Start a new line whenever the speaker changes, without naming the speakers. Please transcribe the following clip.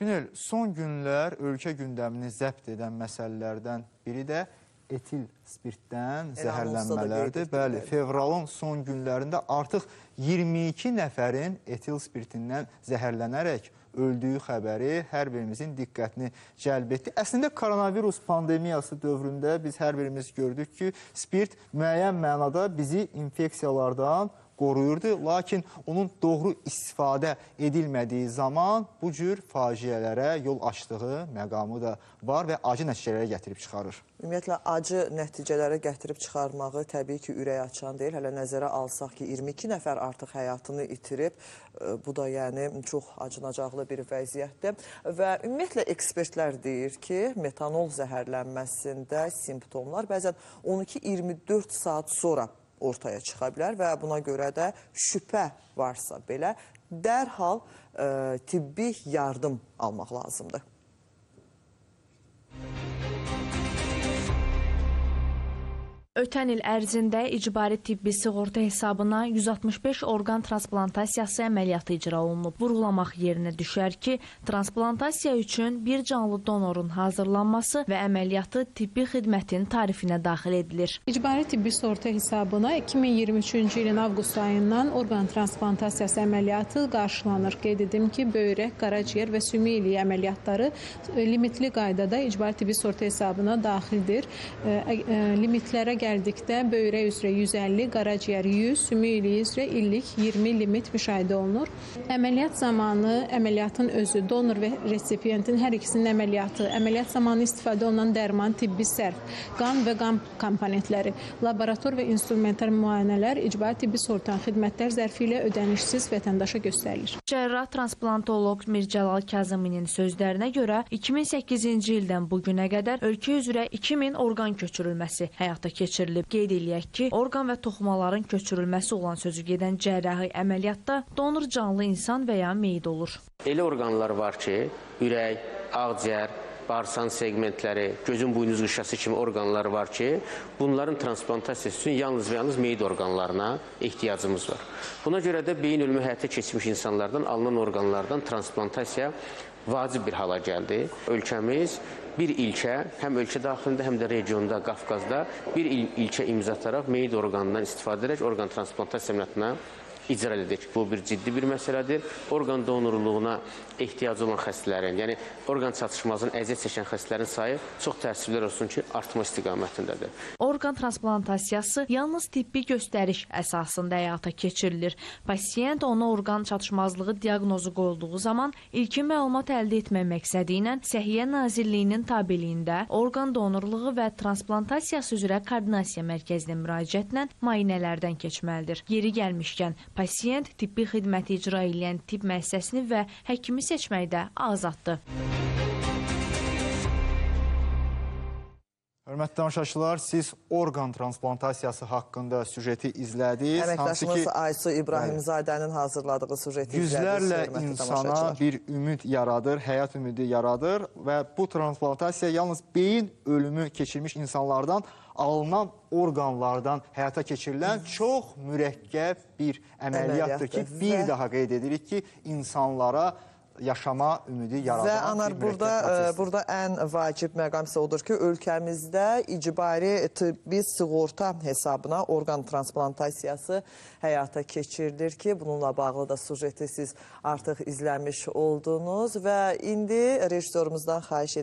Günel, son günlər ölkə gündəmini zəbt edən məsələlərdən biri də etil spirtdən zəhərlənmələrdir. Bəli, fevralın son günlərində artıq 22 nəfərin etil spirtindən zəhərlənərək öldüyü xəbəri hər birimizin diqqətini cəlb etdi. Əslində, koronavirus pandemiyası dövründə biz hər birimiz gördük ki, spirt müəyyən mənada bizi infeksiyalardan qoruyurdu, lakin onun doğru istifadə edilmədiyi zaman bu cür faciələrə yol açdığı məqamı da var və acı nəticələrə gətirib çıxarır.
Ümumiyyətlə, acı nəticələrə gətirib çıxarmağı təbii ki, ürək açan deyil. Hələ nəzərə alsaq ki, 22 nəfər artıq həyatını itirib. Bu da yəni çox acınacaqlı bir vəziyyətdir. Və ümumiyyətlə, ekspertlər deyir ki, metanol zəhərlənməsində simptomlar bəzən 12-24 saat sonra ortaya çıxa bilər və buna görə də şübhə varsa belə dərhal tibbi yardım almaq lazımdır.
Ötən il ərzində icbari tibbi sığorta hesabına 165 orqan transplantasiyası əməliyyatı icra olunub. Vurğulamaq yerinə düşər ki, transplantasiya üçün bir canlı donorun hazırlanması və əməliyyatı tibbi xidmətin tarifinə daxil edilir.
İcbari tibbi sığorta hesabına 2023-cü ilin avqust ayından orqan transplantasiyası əməliyyatı qarşılanır. Qeyd edim ki, böyrək, qaraciyər və sümük iliyi əməliyyatları limitli qaydada icbari tibbi sığorta hesabına daxildir. Limitlərə gəldikdə böyrək üzrə 150, qaraciyər 100, sümük iliyi üzrə illik 20 limit müşahidə olunur. Əməliyyat zamanı əməliyyatın özü, donor və resipiyentin hər ikisinin əməliyyatı, əməliyyat zamanı istifadə olunan dərman, tibbi sərf, qan və qan komponentləri, laborator və instrumental müayinələr icbari tibbi sığortanın xidmətlər zərfi ilə ödənişsiz vətəndaşa göstərilir.
Cərrah transplantoloq Mircəlal Kazıminin sözlərinə görə 2008-ci ildən bu günə qədər ölkə üzrə 2000 orqan köçürülməsi həyata keçirilib. Qeyd eləyək ki, orqan və toxumaların köçürülməsi olan sözü gedən cərrahi əməliyyatda donor canlı insan və ya meyid olur.
Elə orqanlar var ki, ürək, ağciyər, bağırsan segmentləri, gözün buynuz qışası kimi orqanlar var ki, bunların transplantasiyası üçün yalnız və yalnız meyid orqanlarına ehtiyacımız var. Buna görə də beyin ölümü həyata keçmiş insanlardan alınan orqanlardan transplantasiya vacib bir hala gəldi. Ölkəmiz bir ilçə, həm ölkə daxilində, həm də regionda, Qafqazda bir ilçə imza ataraq meyid orqanından istifadə edərək orqan transplantasiya əməliyyatına icra edilir. Bu bir ciddi bir məsələdir. Orqan donorluğuna ehtiyacı olan xəstələrin, yəni orqan çatışmazlığının əziyyət çəkən xəstələrin sayı çox təəssüflər olsun ki, artma istiqamətindədir.
Orqan transplantasiyası yalnız tibbi göstəriş əsasında həyata keçirilir. Pasiyent ona orqan çatışmazlığı diaqnozu qoyulduğu zaman ilkin məlumat əldə etmək məqsədi ilə Səhiyyə Nazirliyinin tabeliyində orqan donorluğu və transplantasiyası üzrə koordinasiya mərkəzinə müraciətlə müayinələrdən keçməlidir. Yeri gəlmişkən, pasiyent tibbi xidməti icra edən tibb müəssisəsini və həkimi seçməkdə azaddır.
Hörmətli tamaşaçılar, siz orqan transplantasiyası haqqında süjeti izlədiniz.
Əməkdaşımız Aysu İbrahimzadənin hazırladığı süjeti izlədiniz.
Yüzlərlə insana bir ümid yaradır, həyat ümidi yaradır və bu transplantasiya yalnız beyin ölümü keçirmiş insanlardan alınan orqanlardan həyata keçirilən çox mürəkkəb bir əməliyyatdır ki, bir daha qeyd edirik ki, insanlara yaşama ümidi yaradan
və Anar, burada ən vacib məqam isə odur ki, ölkəmizdə icbari tibbi sığorta hesabına orqan transplantasiyası həyata keçirilir ki, bununla bağlı da sujeti siz artıq izləmiş oldunuz və indi rejissorumuzdan xahiş edək.